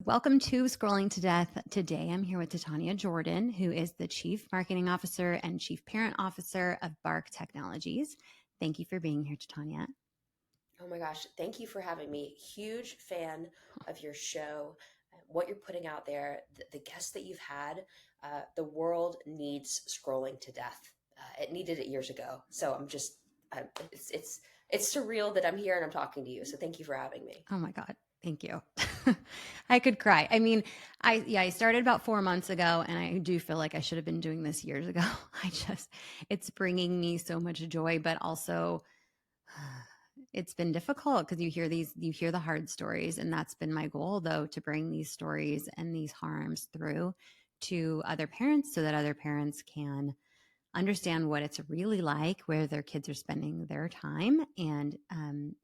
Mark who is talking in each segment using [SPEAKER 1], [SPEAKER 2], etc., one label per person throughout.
[SPEAKER 1] welcome to Scrolling to Death. Today I'm here with Titania Jordan, who is the Chief Marketing Officer and Chief Parent Officer of Bark Technologies. Thank you for being here, Titania.
[SPEAKER 2] Oh my gosh, thank you for having me. Huge fan of your show, what you're putting out there, the guests that you've had. The world needs scrolling to death. It needed it years ago. So it's surreal that I'm here and I'm talking to you. So thank you for having me.
[SPEAKER 1] Oh my God. Thank you. I could cry. I mean, I started about 4 months ago, and I do feel like I should have been doing this years ago. It's bringing me so much joy, but also it's been difficult because you hear the hard stories. And that's been my goal, though, to bring these stories and these harms through to other parents so that other parents can understand what it's really like, where their kids are spending their time, and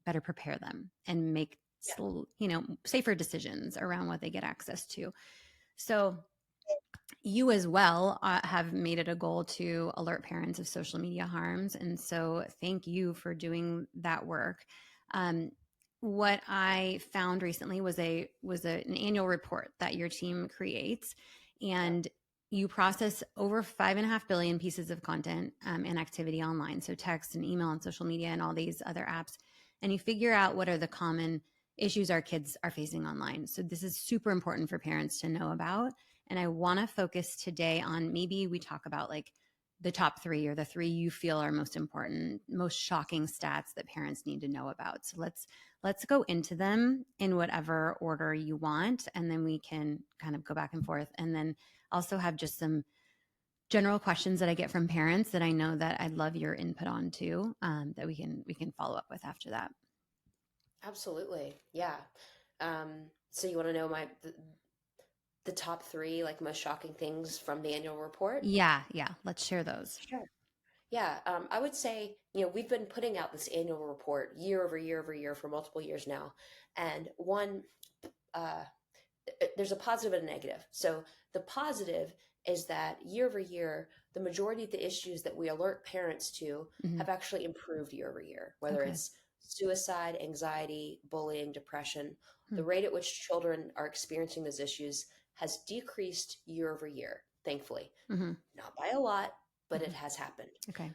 [SPEAKER 1] better prepare them and make safer decisions around what they get access to. So you as well have made it a goal to alert parents of social media harms. And so thank you for doing that work. What I found recently was an annual report that your team creates, and you process over 5.5 billion pieces of content and activity online. So text and email and social media and all these other apps. And you figure out what are the common issues our kids are facing online. So this is super important for parents to know about. And I want to focus today on, maybe we talk about like the top 3 or the 3 you feel are most important, most shocking stats that parents need to know about. So let's go into them in whatever order you want, and then we can kind of go back and forth. And then also have just some general questions that I get from parents that I know that I'd love your input on too, that we can follow up with after that.
[SPEAKER 2] Absolutely. Yeah. So you want to know the top 3 like most shocking things from the annual report?
[SPEAKER 1] Yeah. Let's share those.
[SPEAKER 2] Sure. Yeah, I would say, we've been putting out this annual report year over year over year for multiple years now. And uh, there's a positive and a negative. So the positive is that year over year, the majority of the issues that we alert parents to have actually improved year over year, whether
[SPEAKER 1] Okay.
[SPEAKER 2] it's suicide, anxiety, bullying, depression. The rate at which children are experiencing those issues has decreased year over year, thankfully. Not by a lot, but it has happened.
[SPEAKER 1] Okay.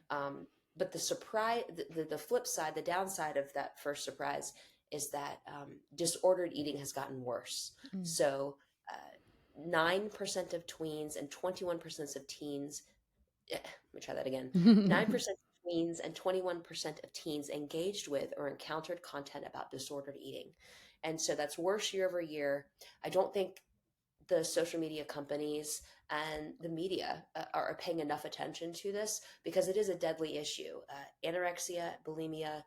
[SPEAKER 2] But the surprise, the flip side, the downside of that first surprise is that disordered eating has gotten worse. So 9% of tweens and 21% of teens, let me try that again, 9% of tweens and 21% of teens engaged with or encountered content about disordered eating. And so that's worse year over year. I don't think the social media companies and the media are paying enough attention to this, because it is a deadly issue. Anorexia, bulimia,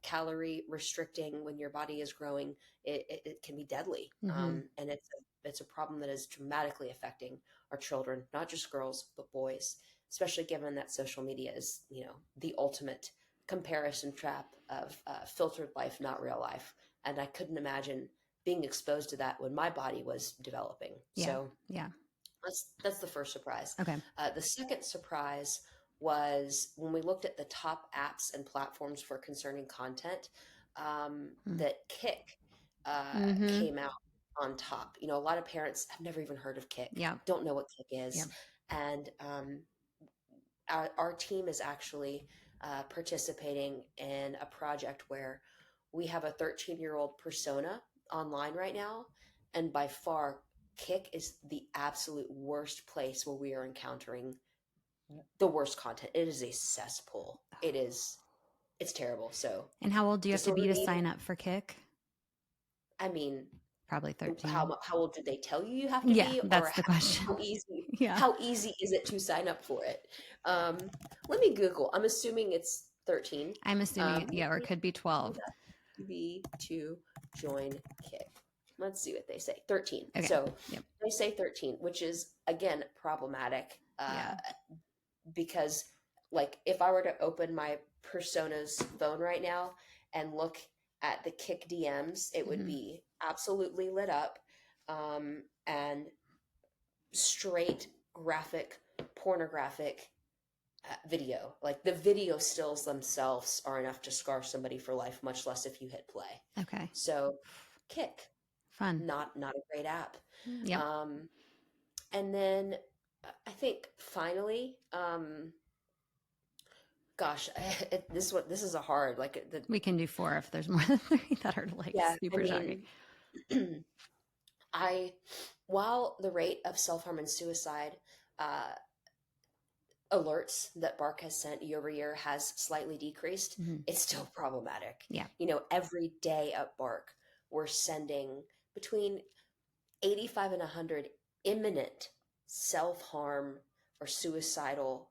[SPEAKER 2] calorie restricting when your body is growing, it can be deadly. And it's a problem that is dramatically affecting our children, not just girls, but boys, especially given that social media is, the ultimate comparison trap of filtered life, not real life. And I couldn't imagine being exposed to that when my body was developing. So that's the first surprise.
[SPEAKER 1] Okay.
[SPEAKER 2] The second surprise was when we looked at the top apps and platforms for concerning content, that Kick came out on top. A lot of parents have never even heard of Kick, don't know what Kick is. And our team is actually participating in a project where we have a 13-year-old persona online right now, and by far Kick is the absolute worst place where we are encountering the worst content. It is a cesspool. It's terrible. So,
[SPEAKER 1] and how old do you have to be to
[SPEAKER 2] eating,
[SPEAKER 1] sign up for Kick?
[SPEAKER 2] I mean,
[SPEAKER 1] Probably 13.
[SPEAKER 2] how old did they tell you have to
[SPEAKER 1] Yeah,
[SPEAKER 2] be?
[SPEAKER 1] that's
[SPEAKER 2] Or
[SPEAKER 1] the question.
[SPEAKER 2] how easy is it to sign up for it? Let me Google. I'm assuming it's 13.
[SPEAKER 1] I'm assuming, or it could be 12.
[SPEAKER 2] Be to join Kick. Let's see what they say. 13.
[SPEAKER 1] Okay.
[SPEAKER 2] So they say 13, which is, again, problematic, because like if I were to open my persona's phone right now and look at the Kick DMs, it would be absolutely lit up, and straight graphic, pornographic video. Like the video stills themselves are enough to scar somebody for life, much less if you hit play.
[SPEAKER 1] Okay.
[SPEAKER 2] So Kick.
[SPEAKER 1] Fun.
[SPEAKER 2] not a great app.
[SPEAKER 1] Yep.
[SPEAKER 2] Um, and then I think finally, gosh, this is a hard like the
[SPEAKER 1] We can do 4 if there's more than 3 that are like
[SPEAKER 2] yeah. I
[SPEAKER 1] super shocking.
[SPEAKER 2] mean, I while the rate of self harm and suicide uh, alerts that Bark has sent year over year has slightly decreased,
[SPEAKER 1] Hmm.
[SPEAKER 2] it's still problematic.
[SPEAKER 1] Yeah.
[SPEAKER 2] Every day at Bark, we're sending between 85 and 100 imminent self harm or suicidal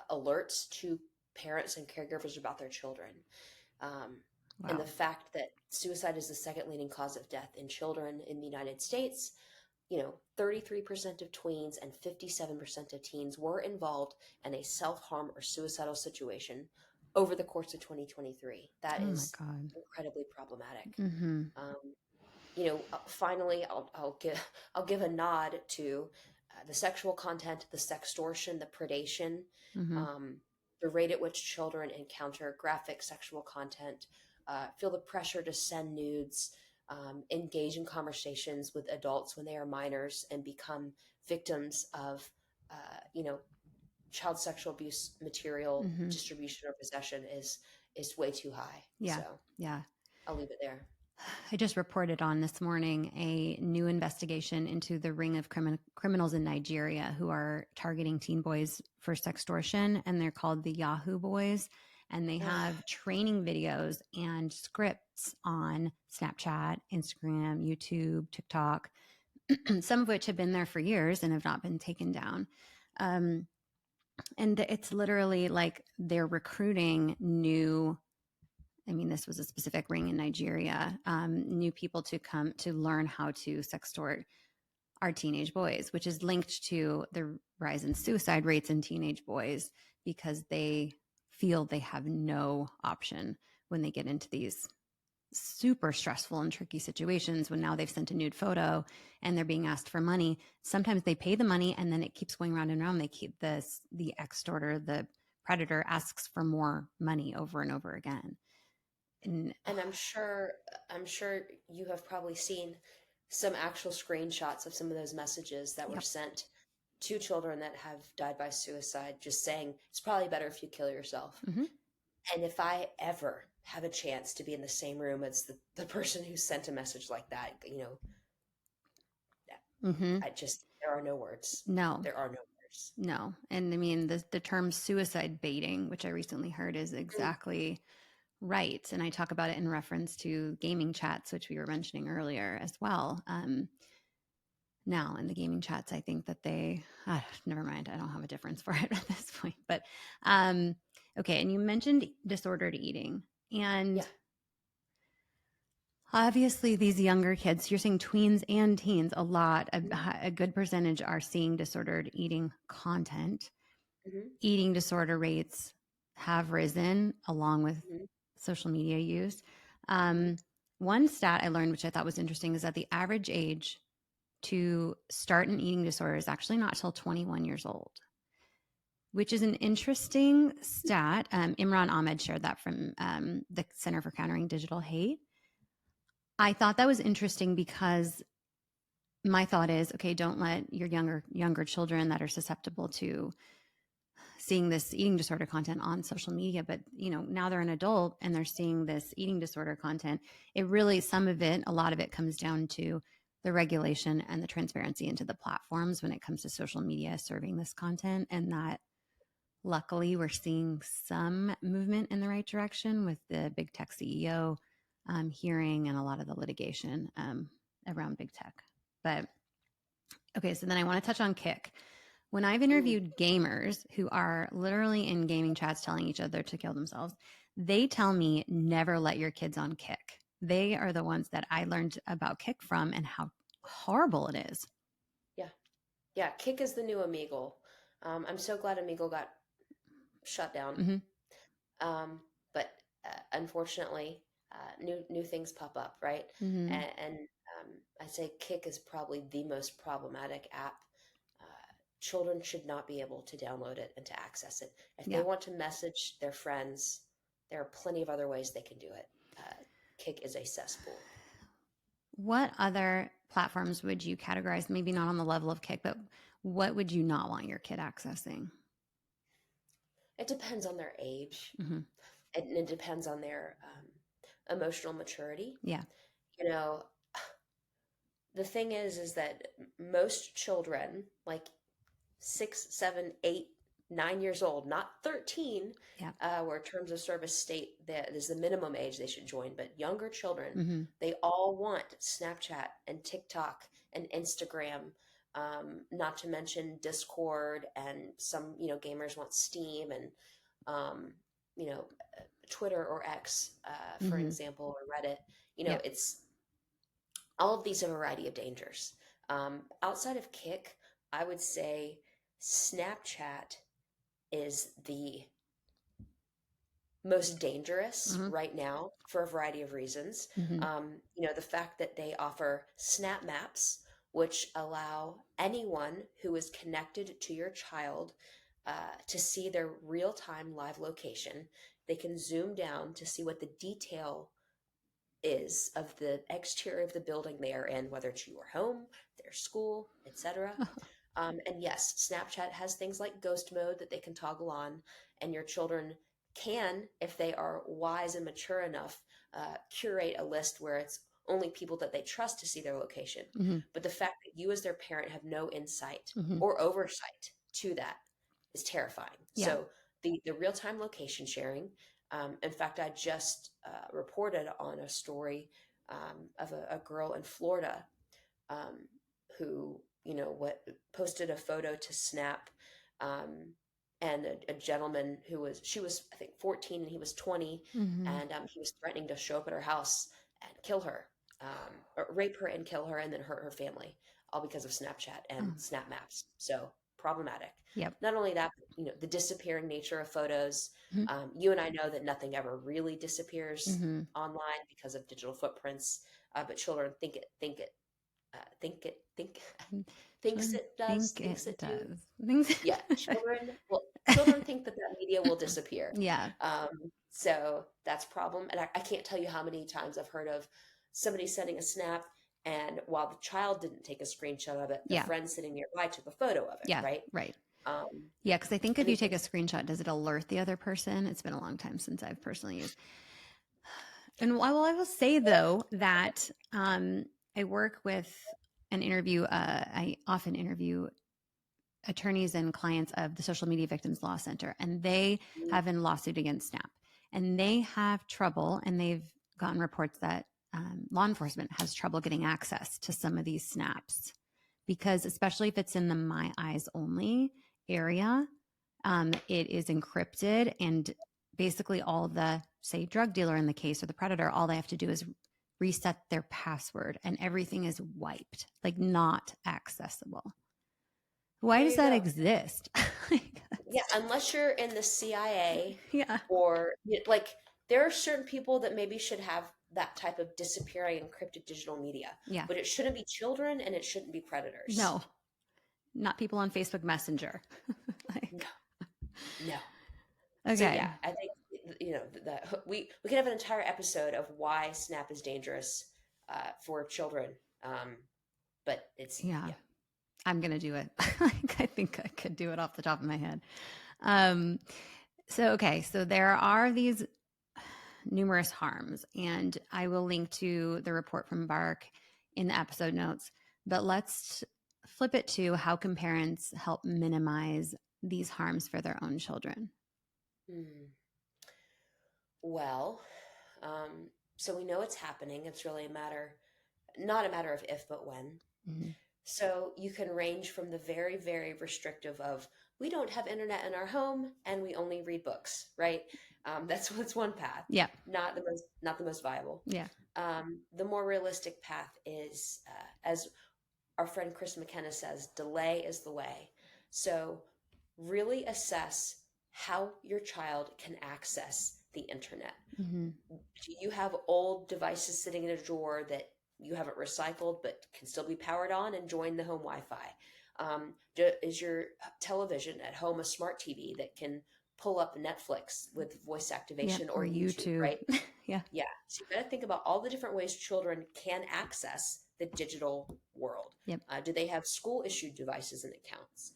[SPEAKER 2] alerts to parents and caregivers about their children. Um, and the
[SPEAKER 1] Wow.
[SPEAKER 2] fact that suicide is the second leading cause of death in children in the United States, 33% of tweens and 57% of teens were involved in a self harm or suicidal situation over the course of 2023. That
[SPEAKER 1] Oh my
[SPEAKER 2] is
[SPEAKER 1] God.
[SPEAKER 2] incredibly problematic.
[SPEAKER 1] Mm-hmm.
[SPEAKER 2] Finally, I'll give a nod to the sexual content, the sextortion, the predation,
[SPEAKER 1] Mm-hmm.
[SPEAKER 2] um, the rate at which children encounter graphic sexual content, feel the pressure to send nudes, engage in conversations with adults when they are minors, and become victims of, child sexual abuse material
[SPEAKER 1] Mm-hmm.
[SPEAKER 2] distribution or possession is way too high.
[SPEAKER 1] Yeah.
[SPEAKER 2] So
[SPEAKER 1] Yeah.
[SPEAKER 2] I'll leave it there.
[SPEAKER 1] I just reported on this morning a new investigation into the ring of criminals in Nigeria who are targeting teen boys for sextortion, and they're called the Yahoo Boys. And they have training videos and scripts on Snapchat, Instagram, YouTube, TikTok, some of which have been there for years and have not been taken down. Um, and it's literally like they're recruiting new, I mean, this was a specific ring in Nigeria, new people to come to learn how to sextort our teenage boys, which is linked to the rise in suicide rates in teenage boys because they feel they have no option when they get into these super stressful and tricky situations. When now they've sent a nude photo and they're being asked for money, sometimes they pay the money and then it keeps going round and round. They keep the extorter, the predator asks for more money over and over again.
[SPEAKER 2] And I'm sure you have probably seen some actual screenshots of some of those messages that were
[SPEAKER 1] Yep.
[SPEAKER 2] sent to children that have died by suicide, just saying it's probably better if you kill yourself.
[SPEAKER 1] Mm-hmm.
[SPEAKER 2] And if I ever have a chance to be in the same room as the person who sent a message like that,
[SPEAKER 1] Mm-hmm.
[SPEAKER 2] there are no words.
[SPEAKER 1] No,
[SPEAKER 2] There are no words.
[SPEAKER 1] no. And I mean, the term suicide baiting, which I recently heard, is exactly right. And I talk about it in reference to gaming chats, which we were mentioning earlier as well. Now, in the gaming chats, I think that never mind, I don't have a difference for it at this point. But okay. And you mentioned disordered eating. And
[SPEAKER 2] Yeah.
[SPEAKER 1] obviously, these younger kids, you're seeing tweens and teens,
[SPEAKER 2] Mm-hmm.
[SPEAKER 1] a good percentage are seeing disordered eating content.
[SPEAKER 2] Mm-hmm.
[SPEAKER 1] Eating disorder rates have risen along with
[SPEAKER 2] Mm-hmm.
[SPEAKER 1] social media use.
[SPEAKER 2] Mm-hmm.
[SPEAKER 1] One stat I learned, which I thought was interesting, is that the average age to start an eating disorder is actually not till 21 years old, which is an interesting stat. Imran Ahmed shared that from the Center for Countering Digital Hate. I thought that was interesting because my thought is, okay, don't let your younger children that are susceptible to seeing this eating disorder content on social media, but now they're an adult and they're seeing this eating disorder content. It really, a lot of it comes down to the regulation and the transparency into the platforms when it comes to social media serving this content. And that luckily we're seeing some movement in the right direction with the big tech CEO hearing and a lot of the litigation around big tech. But okay, so then I want to touch on Kick. When I've interviewed gamers who are literally in gaming chats telling each other to kill themselves, they tell me never let your kids on Kick. They are the ones that I learned about Kick from and how horrible it is.
[SPEAKER 2] Yeah. Yeah. Kick is the new Omegle. I'm so glad Omegle got shut down.
[SPEAKER 1] Mm-hmm.
[SPEAKER 2] But unfortunately, new things pop up, right?
[SPEAKER 1] Mm-hmm.
[SPEAKER 2] And I'd say Kick is probably the most problematic app. Children should not be able to download it and to access it. If they
[SPEAKER 1] Yeah.
[SPEAKER 2] want to message their friends, there are plenty of other ways they can do it. Kick is a cesspool.
[SPEAKER 1] What other platforms would you categorize, maybe not on the level of Kick, but what would you not want your kid accessing?
[SPEAKER 2] It depends on their age,
[SPEAKER 1] Mm-hmm.
[SPEAKER 2] and it depends on their emotional maturity.
[SPEAKER 1] Yeah.
[SPEAKER 2] You know, the thing is that most children, like 6, 7, 8, 9 years old, not 13,
[SPEAKER 1] Yeah.
[SPEAKER 2] where terms of service state that is the minimum age they should join, but younger children,
[SPEAKER 1] Mm-hmm.
[SPEAKER 2] they all want Snapchat and TikTok and Instagram, not to mention Discord, and some, gamers want Steam and, um, you know, Twitter or X, for
[SPEAKER 1] Mm-hmm.
[SPEAKER 2] example, or Reddit.
[SPEAKER 1] Yep.
[SPEAKER 2] It's all of these have a variety of dangers. Outside of Kick, I would say Snapchat is the most dangerous
[SPEAKER 1] Mm-hmm.
[SPEAKER 2] right now for a variety of reasons.
[SPEAKER 1] Mm-hmm.
[SPEAKER 2] The fact that they offer snap maps, which allow anyone who is connected to your child to see their real time live location. They can zoom down to see what the detail is of the exterior of the building they are in, whether it's your home, their school, etc. And yes, Snapchat has things like ghost mode that they can toggle on, and your children can, if they are wise and mature enough, curate a list where it's only people that they trust to see their location.
[SPEAKER 1] Mm-hmm.
[SPEAKER 2] But the fact that you, as their parent, have no insight
[SPEAKER 1] Mm-hmm.
[SPEAKER 2] or oversight to that is terrifying.
[SPEAKER 1] Yeah.
[SPEAKER 2] So the real time location sharing. In fact, I just reported on a story of a girl in Florida, um, who, what posted a photo to Snap, um, and a gentleman she was, I think, 14 and he was 20,
[SPEAKER 1] Mm-hmm.
[SPEAKER 2] and he was threatening to show up at her house and kill her, or rape her and kill her, and then hurt her family, all because of Snapchat and
[SPEAKER 1] Oh.
[SPEAKER 2] Snap Maps. So problematic.
[SPEAKER 1] Yep.
[SPEAKER 2] Not only that, but, the disappearing nature of photos.
[SPEAKER 1] Mm-hmm.
[SPEAKER 2] You and I know that nothing ever really disappears
[SPEAKER 1] Mm-hmm.
[SPEAKER 2] online because of digital footprints, but children think thinks
[SPEAKER 1] Children
[SPEAKER 2] it does,
[SPEAKER 1] think
[SPEAKER 2] thinks
[SPEAKER 1] it
[SPEAKER 2] it do.
[SPEAKER 1] does. Things.
[SPEAKER 2] Yeah, children think that media will disappear.
[SPEAKER 1] Yeah.
[SPEAKER 2] So that's a problem. And I can't tell you how many times I've heard of somebody sending a snap, and while the child didn't take a screenshot of it, the
[SPEAKER 1] Yeah.
[SPEAKER 2] friend sitting nearby took a photo of it,
[SPEAKER 1] Yeah.
[SPEAKER 2] right?
[SPEAKER 1] Right.
[SPEAKER 2] Um,
[SPEAKER 1] Yeah, because I think if
[SPEAKER 2] and
[SPEAKER 1] you
[SPEAKER 2] it,
[SPEAKER 1] take a screenshot, does it alert the other person? It's been a long time since I've personally used. And I will say though that I work with I often interview attorneys and clients of the Social Media Victims Law Center, and they have a lawsuit against Snap, and they have trouble, and they've gotten reports that law enforcement has trouble getting access to some of these snaps, because especially if it's in the My Eyes Only area, it is encrypted, and basically all the, say, drug dealer in the case or the predator, all they have to do is reset their password and everything is wiped, like not accessible. Why
[SPEAKER 2] there
[SPEAKER 1] does
[SPEAKER 2] you
[SPEAKER 1] that
[SPEAKER 2] go.
[SPEAKER 1] exist?
[SPEAKER 2] Yeah, unless you're in the CIA,
[SPEAKER 1] Yeah.
[SPEAKER 2] or like, there are certain people that maybe should have that type of disappearing encrypted digital media,
[SPEAKER 1] Yeah.
[SPEAKER 2] but it shouldn't be children and it shouldn't be predators.
[SPEAKER 1] No, not people on Facebook Messenger.
[SPEAKER 2] No,
[SPEAKER 1] Like,
[SPEAKER 2] no. So
[SPEAKER 1] okay.
[SPEAKER 2] yeah, I think, that we can have an entire episode of why Snap is dangerous for children. But it's,
[SPEAKER 1] Yeah.
[SPEAKER 2] yeah.
[SPEAKER 1] I'm going to do it. Like, I think I could do it off the top of my head. Um, okay. So there are these numerous harms, and I will link to the report from Bark in the episode notes. But let's flip it to how can parents help minimize these harms for their own children?
[SPEAKER 2] Hmm. Well, so we know it's happening. It's really not a matter of if, but when.
[SPEAKER 1] Mm-hmm.
[SPEAKER 2] So you can range from the very, very restrictive of, we don't have internet in our home and we only read books, right? That's one path.
[SPEAKER 1] Yeah.
[SPEAKER 2] Not the most viable.
[SPEAKER 1] Yeah.
[SPEAKER 2] The more realistic path is, as our friend Chris McKenna says, delay is the way. So really assess how your child can access the internet.
[SPEAKER 1] Mm-hmm.
[SPEAKER 2] Do you have old devices sitting in a drawer that you haven't recycled but can still be powered on and join the home Wi-Fi? Is your television at home a smart TV that can pull up Netflix with voice
[SPEAKER 1] Yep.
[SPEAKER 2] activation, or
[SPEAKER 1] Or
[SPEAKER 2] YouTube,
[SPEAKER 1] YouTube.
[SPEAKER 2] right?
[SPEAKER 1] Yeah.
[SPEAKER 2] Yeah. So you got to think about all the different ways children can access the digital world.
[SPEAKER 1] Yep.
[SPEAKER 2] Do they have school issued devices and accounts?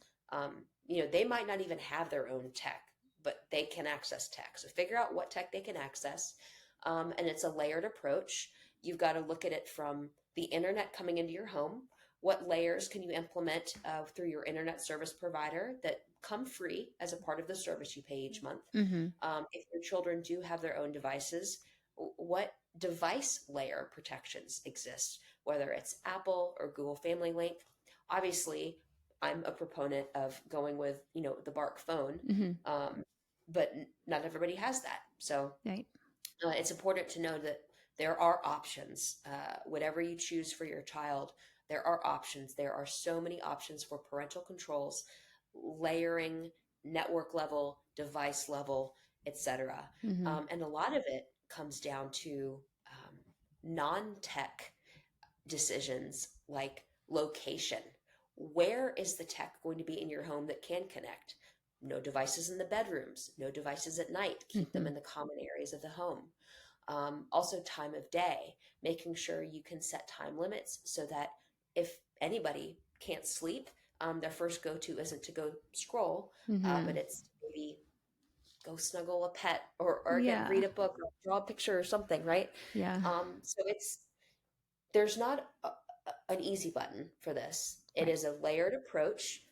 [SPEAKER 2] They might not even have their own tech, but they can access tech. So figure out what tech they can access. And it's a layered approach. You've got to look at it from the internet coming into your home. What layers can you implement through your internet service provider that come free as a part of the service you pay each month?
[SPEAKER 1] Mm-hmm.
[SPEAKER 2] If your children do have their own devices, what device layer protections exist, whether it's Apple or Google Family Link? Obviously, I'm a proponent of going with, the Bark phone,
[SPEAKER 1] Mm-hmm.
[SPEAKER 2] but not everybody has that. So
[SPEAKER 1] Right.
[SPEAKER 2] it's important to know that there are options. Whatever you choose for your child, there are options. There are so many options for parental controls, layering, network level, device level, etc.
[SPEAKER 1] Mm-hmm.
[SPEAKER 2] And a lot of it comes down to non-tech decisions like location. Where is the tech going to be in your home that can connect? No devices in the bedrooms, no devices at night. Keep them
[SPEAKER 1] Mm-hmm.
[SPEAKER 2] in the common areas of the home. Also, time of day, making sure you can set time limits so that if anybody can't sleep, their first go to isn't to go scroll,
[SPEAKER 1] Mm-hmm.
[SPEAKER 2] but it's to maybe go snuggle a pet, or again,
[SPEAKER 1] Yeah.
[SPEAKER 2] read a book or draw a picture or something, right?
[SPEAKER 1] Yeah.
[SPEAKER 2] So there's not an easy button for this. It
[SPEAKER 1] Right.
[SPEAKER 2] is a layered approach,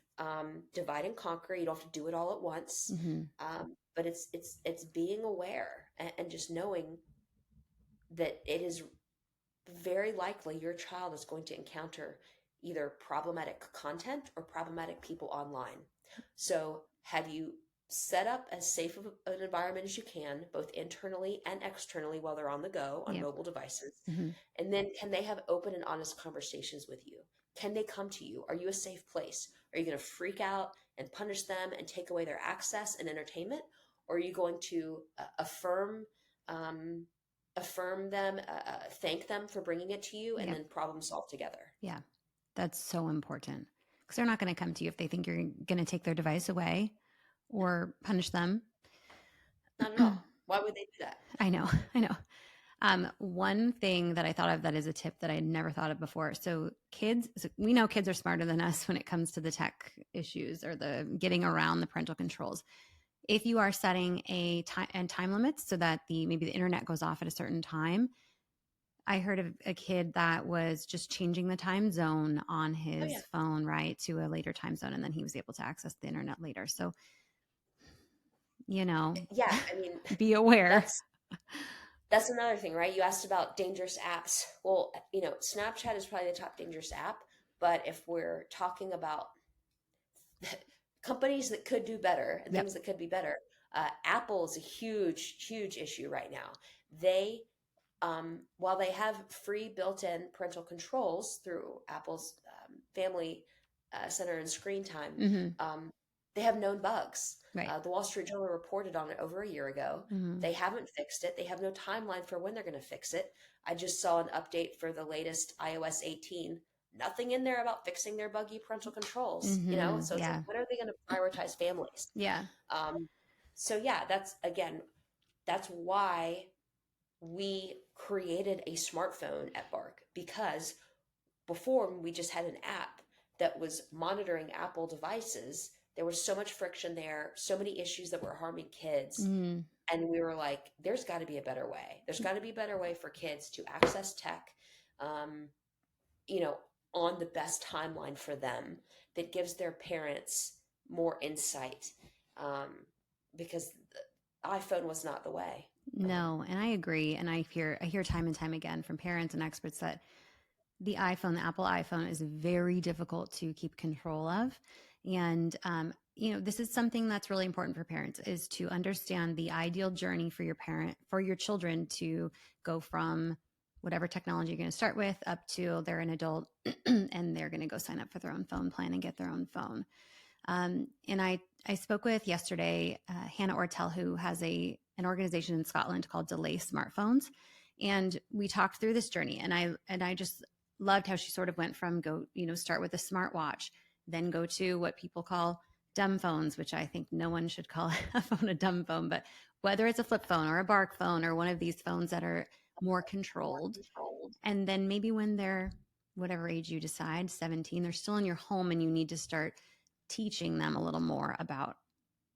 [SPEAKER 2] divide and conquer. You don't have to do it all at once,
[SPEAKER 1] Mm-hmm.
[SPEAKER 2] but it's being aware, and just knowing that it is very likely your child is going to encounter either problematic content or problematic people online. So, have you set up as safe of an environment as you can, both internally and externally, while they're on the go on
[SPEAKER 1] Yep.
[SPEAKER 2] mobile devices?
[SPEAKER 1] Mm-hmm.
[SPEAKER 2] And then, can they have open and honest conversations with you? Can they come to you? Are you a safe place? Are you going to freak out and punish them and take away their access and entertainment? Or are you going to um, affirm them, thank them for bringing it to you, and
[SPEAKER 1] Yep.
[SPEAKER 2] then problem solve together?
[SPEAKER 1] Yeah. That's so important because they're not going to come to you if they think you're going to take their device away
[SPEAKER 2] No,
[SPEAKER 1] or punish them.
[SPEAKER 2] not at all. Why would they do that?
[SPEAKER 1] I know. I know. One thing that I thought of that is a tip that I had never thought of before. So we know kids are smarter than us when it comes to the tech issues or the getting around the parental controls. If you are setting a time limits so that maybe the internet goes off at a certain time, I heard of a kid that was just changing the time zone on
[SPEAKER 2] Oh yeah,
[SPEAKER 1] his phone, right, to a later time zone, and then he was able to access the internet later. So, you know,
[SPEAKER 2] yeah. I mean,
[SPEAKER 1] be aware.
[SPEAKER 2] that's that's another thing, right? You asked about dangerous apps. Well, Snapchat is probably the top dangerous app, but if we're talking about companies that could do better and
[SPEAKER 1] Yep.
[SPEAKER 2] things that could be better, Apple is a huge, huge issue right now. They while they have free built-in parental controls through Apple's Family Center and Screen Time,
[SPEAKER 1] Mm-hmm.
[SPEAKER 2] um, they have known bugs.
[SPEAKER 1] Right.
[SPEAKER 2] The Wall Street Journal reported on it over a year ago.
[SPEAKER 1] Mm-hmm.
[SPEAKER 2] They haven't fixed it. They have no timeline for when they're going to fix it. I just saw an update for the latest iOS 18. Nothing in there about fixing their buggy parental controls.
[SPEAKER 1] Mm-hmm.
[SPEAKER 2] So it's like,
[SPEAKER 1] Yeah.
[SPEAKER 2] when are they going to prioritize families?
[SPEAKER 1] Yeah.
[SPEAKER 2] Um, so yeah, that's why we created a smartphone at Bark, because before we just had an app that was monitoring Apple devices. There was so much friction there, so many issues that were harming kids.
[SPEAKER 1] Mm-hmm.
[SPEAKER 2] And we were like, there's got to be a better way. There's got to be a better way for kids to access tech, um, you know, on the best timeline for them that gives their parents more insight, um, because the iPhone was not the way.
[SPEAKER 1] No, and I agree. And I hear time and time again from parents and experts that the Apple iPhone is very difficult to keep control of. And, this is something that's really important for parents is to understand the ideal journey for your children to go from whatever technology you're going to start with up to they're an adult and they're going to go sign up for their own phone plan and get their own phone. And I spoke with yesterday Hannah Ortel, who has an organization in Scotland called Delay Smartphones, and we talked through this journey. And I just loved how she sort of went from start with a smartwatch, then go to what people call dumb phones, which I think no one should call a phone a dumb phone, but whether it's a flip phone or a bark phone or one of these phones that are more controlled, and then maybe when they're whatever age you decide, 17, they're still in your home and you need to start teaching them a little more about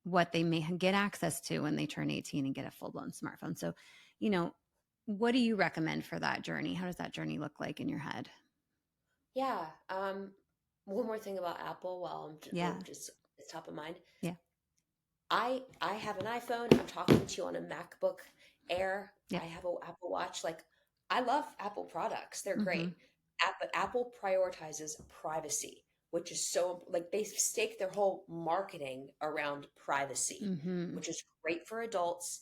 [SPEAKER 1] what they may get access to when they turn 18 and get a full-blown smartphone. So, what do you recommend for that journey? How does that journey look like in your head?
[SPEAKER 2] Yeah. One more thing about Apple while
[SPEAKER 1] Yeah.
[SPEAKER 2] we're just it's top of mind.
[SPEAKER 1] Yeah.
[SPEAKER 2] I have an iPhone. I'm talking to you on a MacBook Air.
[SPEAKER 1] Yep.
[SPEAKER 2] I have an Apple Watch. Like, I love Apple products. They're
[SPEAKER 1] Mm-hmm.
[SPEAKER 2] great. But Apple prioritizes privacy, which is so like they stake their whole marketing around privacy,
[SPEAKER 1] Mm-hmm.
[SPEAKER 2] which is great for adults,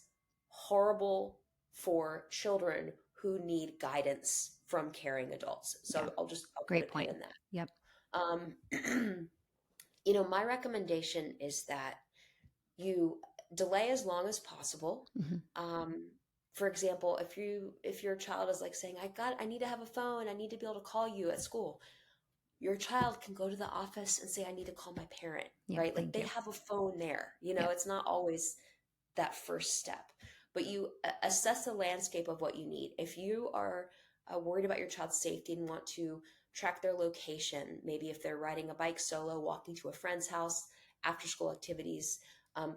[SPEAKER 2] horrible for children who need guidance from caring adults.
[SPEAKER 1] Yeah.
[SPEAKER 2] So I'll put a
[SPEAKER 1] Great
[SPEAKER 2] pin
[SPEAKER 1] point.
[SPEAKER 2] in that.
[SPEAKER 1] Yep.
[SPEAKER 2] My recommendation is that you delay as long as possible.
[SPEAKER 1] Mm-hmm.
[SPEAKER 2] For example, if your child is like saying, I need to have a phone, I need to be able to call you at school, your child can go to the office and say, I need to call my parent,
[SPEAKER 1] Yep.
[SPEAKER 2] right? Like
[SPEAKER 1] Thank
[SPEAKER 2] they
[SPEAKER 1] you.
[SPEAKER 2] have a phone there.
[SPEAKER 1] Yep.
[SPEAKER 2] It's not always that first step, but you assess the landscape of what you need. If you are worried about your child's safety and want to track their location, maybe if they're riding a bike solo, walking to a friend's house, after school activities,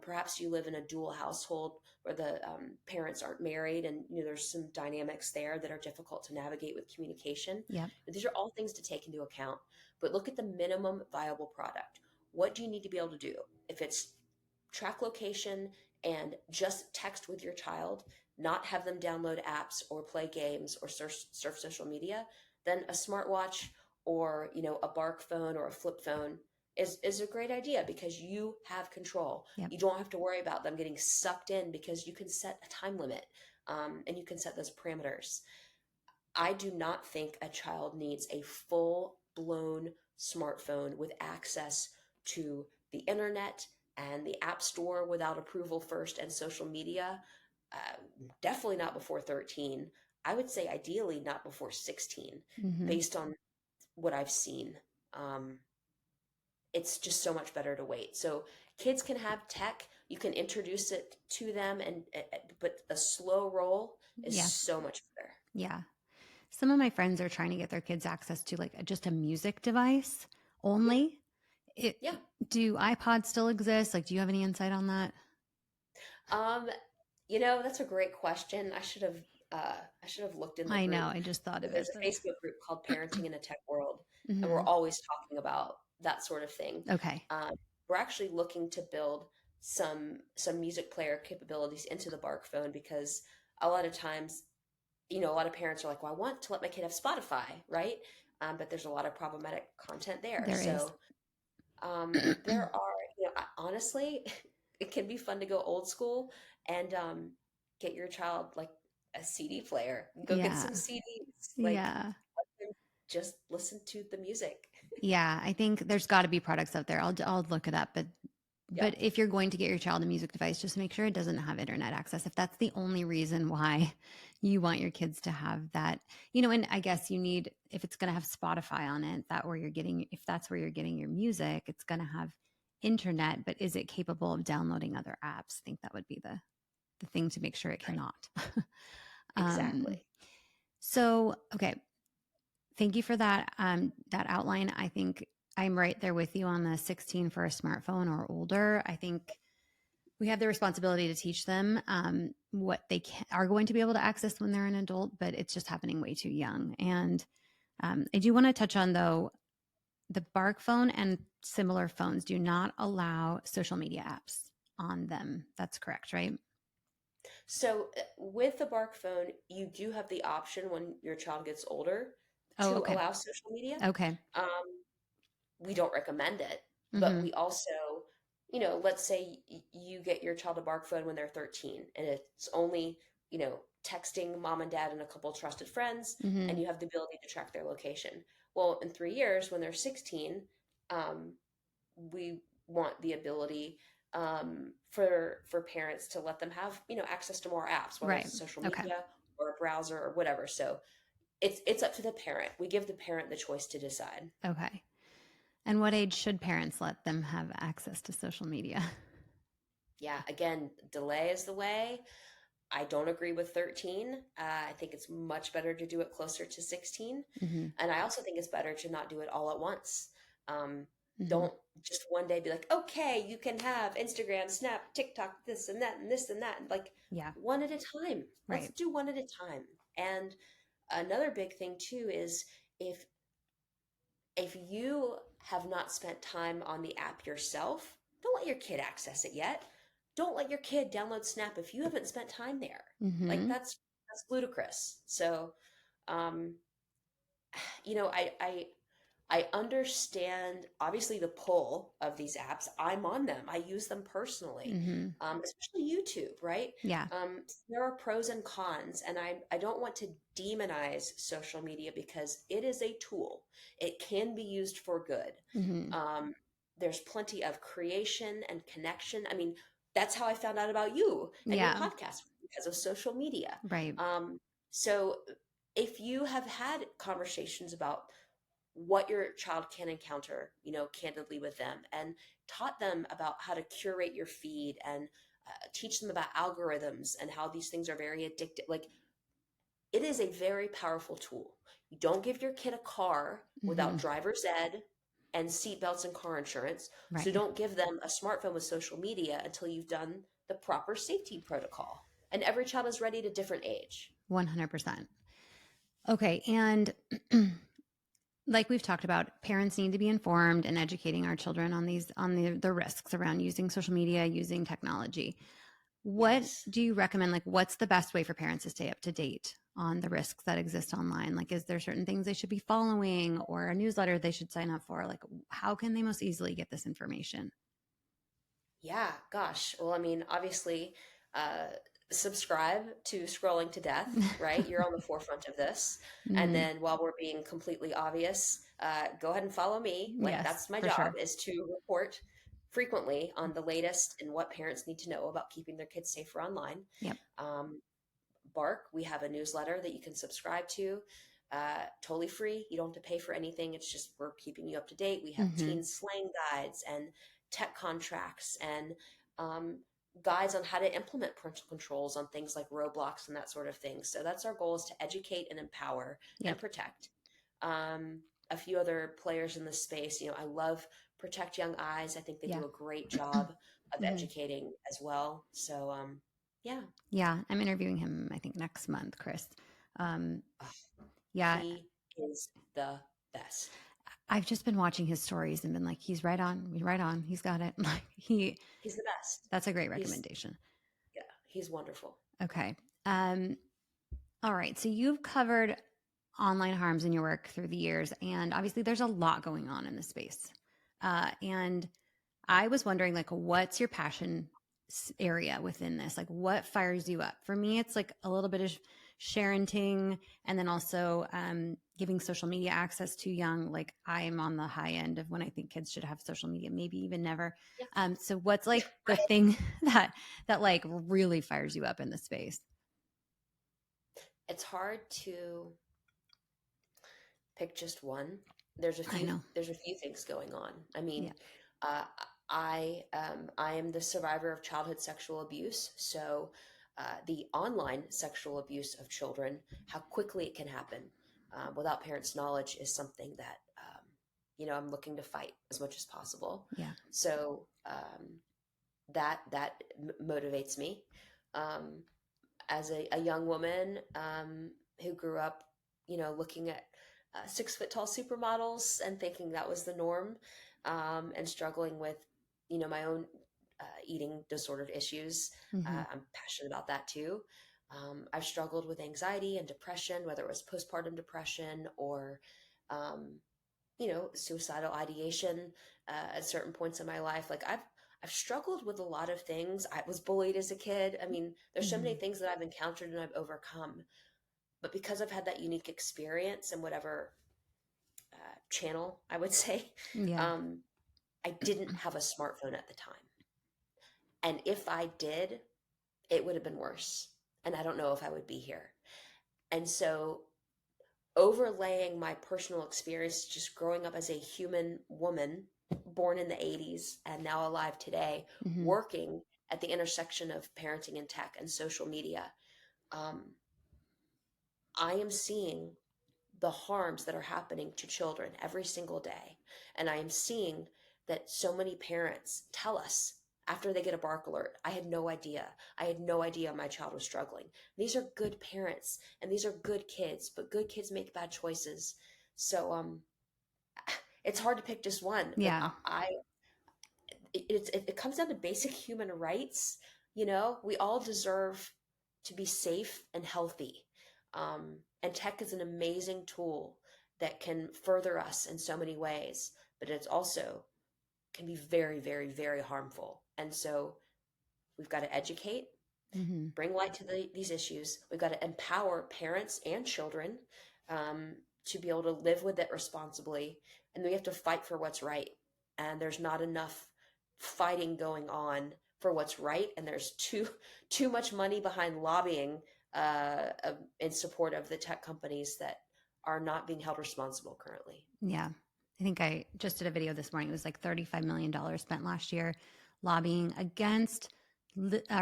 [SPEAKER 2] perhaps you live in a dual household where the parents aren't married, and there's some dynamics there that are difficult to navigate with communication.
[SPEAKER 1] Yep.
[SPEAKER 2] These are all things to take into account, but look at the minimum viable product. What do you need to be able to do? If it's track location and just text with your child, not have them download apps or play games or surf social media, then a smartwatch or a bark phone or a flip phone is a great idea because you have control.
[SPEAKER 1] Yep.
[SPEAKER 2] You don't have to worry about them getting sucked in because you can set a time limit, and you can set those parameters. I do not think a child needs a full blown smartphone with access to the internet and the app store without approval first and social media. Uh, Definitely not before 13. I would say ideally not before 16,
[SPEAKER 1] Mm-hmm.
[SPEAKER 2] based on what I've seen. Um, it's just so much better to wait. So kids can have tech. You can introduce it to them, but a slow roll is
[SPEAKER 1] Yeah.
[SPEAKER 2] so much better.
[SPEAKER 1] Yeah. Some of my friends are trying to get their kids access to like just a music device
[SPEAKER 2] Yeah,
[SPEAKER 1] only. It
[SPEAKER 2] yeah.
[SPEAKER 1] Do iPods still exist? Like, do you have any insight on that?
[SPEAKER 2] Um, that's a great question. I should have looked in the
[SPEAKER 1] I know.
[SPEAKER 2] group.
[SPEAKER 1] I just thought of
[SPEAKER 2] There's
[SPEAKER 1] it,
[SPEAKER 2] a
[SPEAKER 1] but
[SPEAKER 2] Facebook group called Parenting in a Tech World, and we're
[SPEAKER 1] mm-hmm.
[SPEAKER 2] always talking about that sort of thing.
[SPEAKER 1] Okay.
[SPEAKER 2] We're actually looking to build some music player capabilities into the Bark phone because a lot of times, a lot of parents are like, "Well, I want to let my kid have Spotify, right?" But there's a lot of problematic content there.
[SPEAKER 1] There is.
[SPEAKER 2] So there are, honestly, it can be fun to go old school and get your child like a CD player. Go get
[SPEAKER 1] Yeah.
[SPEAKER 2] some CDs. Like,
[SPEAKER 1] Yeah.
[SPEAKER 2] let them just listen to the music.
[SPEAKER 1] Yeah. I think there's got to be products out there. I'll look it up,
[SPEAKER 2] Yeah,
[SPEAKER 1] but if you're going to get your child a music device, just make sure it doesn't have internet access. If that's the only reason why you want your kids to have that, and I guess you need, if it's going to have Spotify on it, if that's where you're getting your music, it's going to have internet, but is it capable of downloading other apps? I think that would be the thing to make sure it
[SPEAKER 2] right.
[SPEAKER 1] cannot. um,
[SPEAKER 2] Exactly.
[SPEAKER 1] so, okay. Thank you for that outline. I think I'm right there with you on the 16 for a smartphone or older. I think we have the responsibility to teach them what they are going to be able to access when they're an adult, but it's just happening way too young. And I do want to touch on, though, the Bark phone and similar phones do not allow social media apps on them. That's correct, right?
[SPEAKER 2] So with the Bark phone, you do have the option when your child gets older
[SPEAKER 1] Oh,
[SPEAKER 2] to
[SPEAKER 1] okay.
[SPEAKER 2] allow social media.
[SPEAKER 1] Okay.
[SPEAKER 2] We don't recommend it, but
[SPEAKER 1] Mm-hmm.
[SPEAKER 2] we also, let's say you get your child a Bark phone when they're 13 and it's only, texting mom and dad and a couple trusted friends,
[SPEAKER 1] Mm-hmm.
[SPEAKER 2] and you have the ability to track their location. Well, in 3 years, when they're 16, um, we want the ability for parents to let them have, access to more apps, whether
[SPEAKER 1] Right.
[SPEAKER 2] it's social
[SPEAKER 1] Okay.
[SPEAKER 2] media or a browser or whatever. So it's up to the parent. We give the parent the choice to decide.
[SPEAKER 1] Okay. And what age should parents let them have access to social media?
[SPEAKER 2] Yeah, again, delay is the way. I don't agree with 13. I think it's much better to do it closer to 16.
[SPEAKER 1] Mm-hmm.
[SPEAKER 2] And I also think it's better to not do it all at once. Um,
[SPEAKER 1] Mm-hmm.
[SPEAKER 2] don't just one day be like, okay, you can have Instagram, Snap, TikTok, this and that, and this and that. Like
[SPEAKER 1] Yeah.
[SPEAKER 2] one at a time. Let's
[SPEAKER 1] Right.
[SPEAKER 2] do one at a time. And another big thing too is if if you have not spent time on the app yourself, don't let your kid access it yet. Don't let your kid download Snap if you haven't spent time there. Like
[SPEAKER 1] Mm-hmm.
[SPEAKER 2] that's ludicrous. So, um, you know, I understand obviously the pull of these apps. I'm on them. I use them personally,
[SPEAKER 1] Mm-hmm.
[SPEAKER 2] especially YouTube, right?
[SPEAKER 1] Yeah.
[SPEAKER 2] There are pros and cons, and I don't want to demonize social media because it is a tool. It can be used for good.
[SPEAKER 1] Mm-hmm.
[SPEAKER 2] There's plenty of creation and connection. I mean, that's how I found out about you and your
[SPEAKER 1] Yeah.
[SPEAKER 2] podcast because of social media.
[SPEAKER 1] Right.
[SPEAKER 2] So if you have had conversations about what your child can encounter, you know, candidly with them and taught them about how to curate your feed and teach them about algorithms and how these things are very addictive. Like it is a very powerful tool. You don't give your kid a car
[SPEAKER 1] Mm-hmm.
[SPEAKER 2] without driver's ed and seatbelts and car insurance. So
[SPEAKER 1] Right.
[SPEAKER 2] don't give them a smartphone with social media until you've done the proper safety protocol. And every child is ready at a different age.
[SPEAKER 1] 100%. Okay. And like we've talked about, parents need to be informed and educating our children on the risks around using social media, using technology. What
[SPEAKER 2] Yes.
[SPEAKER 1] do you recommend? Like, what's the best way for parents to stay up to date on the risks that exist online? Like, is there certain things they should be following or a newsletter they should sign up for? Like, how can they most easily get this information?
[SPEAKER 2] Yeah, gosh. Well, I mean, obviously, uh, subscribe to Scrolling to Death, right? You're on the forefront of this. And
[SPEAKER 1] Mm,
[SPEAKER 2] then while we're being completely obvious, go ahead and follow me. Like,
[SPEAKER 1] yes,
[SPEAKER 2] that's my
[SPEAKER 1] for
[SPEAKER 2] job
[SPEAKER 1] sure.
[SPEAKER 2] is to report frequently on the latest and what parents need to know about keeping their kids safer online.
[SPEAKER 1] Yep.
[SPEAKER 2] Um, Bark, we have a newsletter that you can subscribe to. Totally free. You don't have to pay for anything. It's just we're keeping you up to date. We have
[SPEAKER 1] Mm-hmm.
[SPEAKER 2] teen slang guides and tech contracts and um, guides on how to implement parental controls on things like Roblox and that sort of thing. So that's our goal is to educate and empower and
[SPEAKER 1] Yep.
[SPEAKER 2] protect. Um, a few other players in this space, you know, I love Protect Young Eyes. I think they
[SPEAKER 1] Yeah.
[SPEAKER 2] do a great job of
[SPEAKER 1] Mm-hmm.
[SPEAKER 2] educating as well. So yeah.
[SPEAKER 1] Yeah. I'm interviewing him, I think, next month, Chris. Um, yeah.
[SPEAKER 2] He is the best.
[SPEAKER 1] I've just been watching his stories and been like, he's right on. He's right on. He's got it. Like,
[SPEAKER 2] He's the best.
[SPEAKER 1] that's a great
[SPEAKER 2] He's
[SPEAKER 1] recommendation.
[SPEAKER 2] yeah, he's wonderful.
[SPEAKER 1] Okay. Um, all right. So you've covered online harms in your work through the years, and obviously there's a lot going on in this space. And I was wondering, like, what's your passion area within this? Like, what fires you up? For me, it's like a little bit of sharenting, and then also giving social media access to young. Like, I am on the high end of when I think kids should have social media, maybe even never.
[SPEAKER 2] Yeah.
[SPEAKER 1] So, what's
[SPEAKER 2] Yeah,
[SPEAKER 1] like the
[SPEAKER 2] right.
[SPEAKER 1] thing that like really fires you up in this space?
[SPEAKER 2] It's hard to pick just one.
[SPEAKER 1] I know.
[SPEAKER 2] There's a few things going on. I
[SPEAKER 1] Yeah.
[SPEAKER 2] mean, uh, I am the survivor of childhood sexual abuse, so the online sexual abuse of children, how quickly it can happen without parents' knowledge, is something that you know I'm looking to fight as much as possible.
[SPEAKER 1] Yeah.
[SPEAKER 2] So that motivates me. Um, as a young woman who grew up, you know, looking at 6 foot tall supermodels and thinking that was the norm, and struggling with, you know, my own eating disordered issues.
[SPEAKER 1] Hmm.
[SPEAKER 2] I'm passionate about that too. I've struggled with anxiety and depression, whether it was postpartum depression or, um, you know, suicidal ideation at certain points in my life. Like I've struggled with a lot of things. I was bullied as a kid. I mean, there's so many
[SPEAKER 1] Hmm.
[SPEAKER 2] things that I've encountered and I've overcome. But because I've had that unique experience in whatever channel I would say,
[SPEAKER 1] Yeah.
[SPEAKER 2] um, I didn't have a smartphone at the time. And if I did, it would have been worse. And I don't know if I would be here. And so overlaying my personal experience just growing up as a human woman born in the 80s and now alive today,
[SPEAKER 1] Mm-hmm.
[SPEAKER 2] working at the intersection of parenting and tech and social media. um, I am seeing the harms that are happening to children every single day. And I am seeing that so many parents tell us after they get a bark alert, I had no idea. I had no idea my child was struggling. These are good parents and these are good kids, but good kids make bad choices. So it's hard to pick just one, but
[SPEAKER 1] Yeah.
[SPEAKER 2] it comes down to basic human rights. You know, we all deserve to be safe and healthy. And tech is an amazing tool that can further us in so many ways, but it's also can be very, very, very harmful. And so we've got to educate,
[SPEAKER 1] Mm-hmm.
[SPEAKER 2] bring light to these issues. We've got to empower parents and children um, to be able to live with it responsibly. And we have to fight for what's right. And there's not enough fighting going on for what's right. And there's too much money behind lobbying in support of the tech companies that are not being held responsible currently.
[SPEAKER 1] Yeah. I think I just did a video this morning. It was like $35 million spent last year lobbying against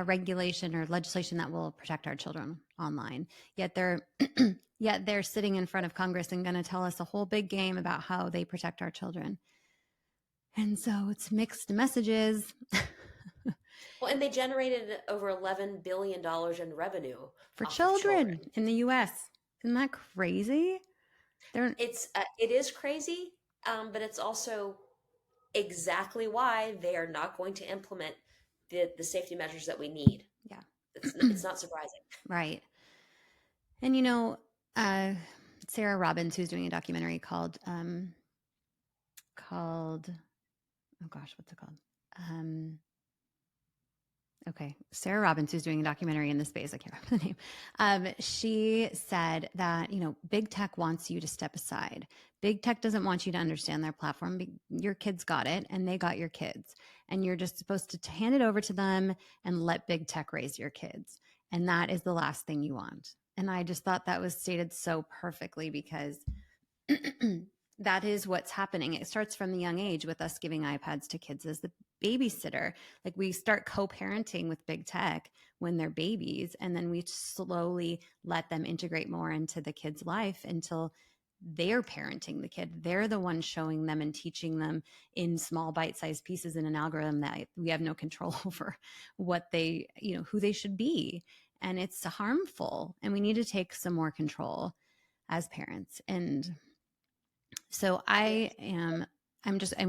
[SPEAKER 1] regulation or legislation that will protect our children online. Yet they're yet they're sitting in front of Congress and going to tell us a whole big game about how they protect our children. And so it's mixed messages.
[SPEAKER 2] Well, and they generated over $11 billion in revenue
[SPEAKER 1] For
[SPEAKER 2] off of children.
[SPEAKER 1] children in the US. Isn't that crazy? They're
[SPEAKER 2] It is crazy, but it's also exactly why they are not going to implement the safety measures that we need.
[SPEAKER 1] yeah.
[SPEAKER 2] It's not surprising.
[SPEAKER 1] Right. And you know, uh, Sarah Robbins, who's doing a documentary called oh gosh, what's it called? Um, okay, Sarah Robbins, who's doing a documentary in this space, I can't remember the name. She said that big tech wants you to step aside. Big tech doesn't want you to understand their platform. Your kids got it, and they got your kids, and you're just supposed to hand it over to them and let big tech raise your kids. And that is the last thing you want. And I just thought that was stated so perfectly because that is what's happening. It starts from the young age with us giving iPads to kids as the babysitter. Like we start co-parenting with big tech when they're babies, and then we slowly let them integrate more into the kid's life until they're parenting the kid. They're the ones showing them and teaching them in small bite-sized pieces in an algorithm that we have no control over what they, who they should be. And it's harmful, and we need to take some more control as parents. And so I'm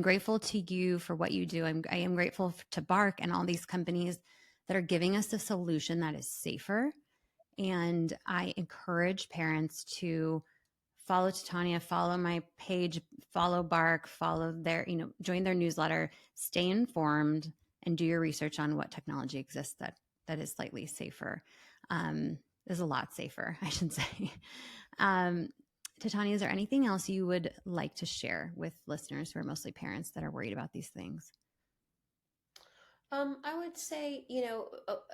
[SPEAKER 1] grateful to you for what you do. I am grateful to Bark and all these companies that are giving us a solution that is safer. And I encourage parents to follow Titania, follow my page, follow Bark, follow join their newsletter, stay informed, and do your research on what technology exists that is slightly safer. Is a lot safer, I should say. Um, Titania, is there anything else you would like to share with listeners who are mostly parents that are worried about these things?
[SPEAKER 2] I would say,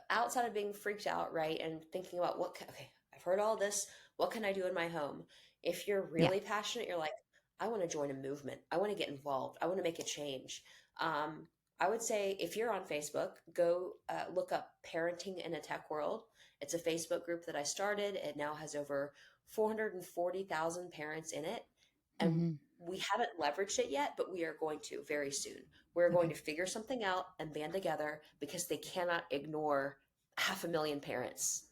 [SPEAKER 2] outside of being freaked out, right, and thinking about okay, I've heard all this. What can I do in my home? If you're
[SPEAKER 1] Yeah.
[SPEAKER 2] really passionate, you're like, I want to join a movement. I want to get involved. I want to make a change. I would say if you're on Facebook, go look up Parenting in a Tech World. It's a Facebook group that I started. It now has over 440,000 parents in it. And
[SPEAKER 1] Mm-hmm.
[SPEAKER 2] we haven't leveraged it yet, but we are going to very soon. We're going
[SPEAKER 1] Okay.
[SPEAKER 2] to figure something out and band together because they cannot ignore 500,000 parents.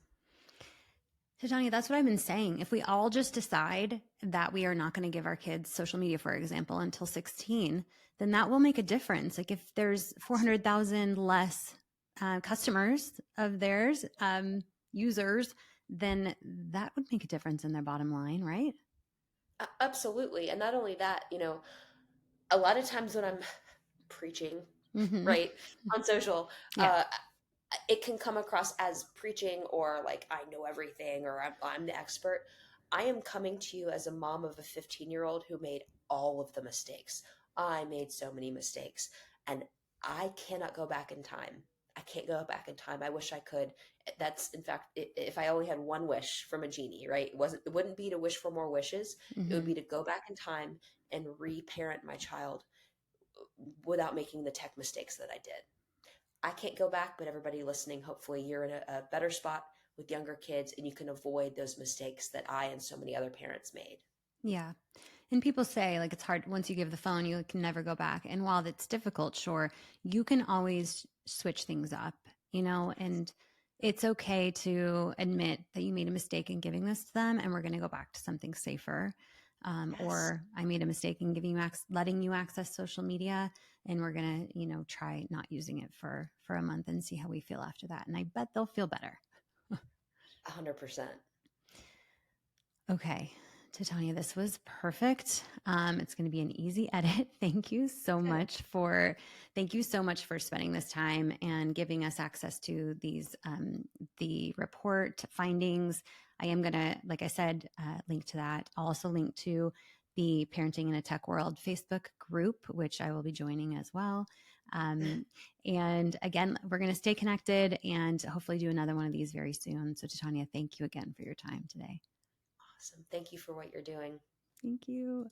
[SPEAKER 1] Titania, that's what I've been saying. If we all just decide that we are not going to give our kids social media, for example, until 16, then that will make a difference. Like if there's 400,000 less customers of theirs, users, then that would make a difference in their bottom line, right?
[SPEAKER 2] Absolutely. And not only that, a lot of times when I'm preaching,
[SPEAKER 1] Mm-hmm.
[SPEAKER 2] right, on social,
[SPEAKER 1] Yeah.
[SPEAKER 2] it can come across as preaching or like I know everything or I'm the expert. I am coming to you as a mom of a 15-year-old who made all of the mistakes. I made so many mistakes and I cannot go back in time. I can't go back in time. I wish I could. That's, in fact, if I only had one wish from a genie, right? It wouldn't be to wish for more wishes. It would
[SPEAKER 1] Mm-hmm.
[SPEAKER 2] be to go back in time and reparent my child without making the tech mistakes that I did. I can't go back, but everybody listening, hopefully you're in a better spot with younger kids and you can avoid those mistakes that I and so many other parents made.
[SPEAKER 1] Yeah. And people say like it's hard once you give the phone, you can never go back. And while that's difficult, sure, you can always switch things up, and it's okay to admit that you made a mistake in giving this to them and we're going to go back to something safer.
[SPEAKER 2] Yes,
[SPEAKER 1] Or I made a mistake in letting you access social media and we're going to, try not using it for a month and see how we feel after that. And I bet they'll feel better.
[SPEAKER 2] 100%.
[SPEAKER 1] Okay, Titania, this was perfect. It's going to be an easy edit.
[SPEAKER 2] Good.
[SPEAKER 1] Thank you so much for spending this time and giving us access to these the report findings. I am going to, like I said, link to that. I'll also link to the Parenting in a Tech World Facebook group, which I will be joining as well. And again, we're going to stay connected and hopefully do another one of these very soon. So, Titania, thank you again for your time today.
[SPEAKER 2] Awesome. Thank you for what you're doing.
[SPEAKER 1] Thank you.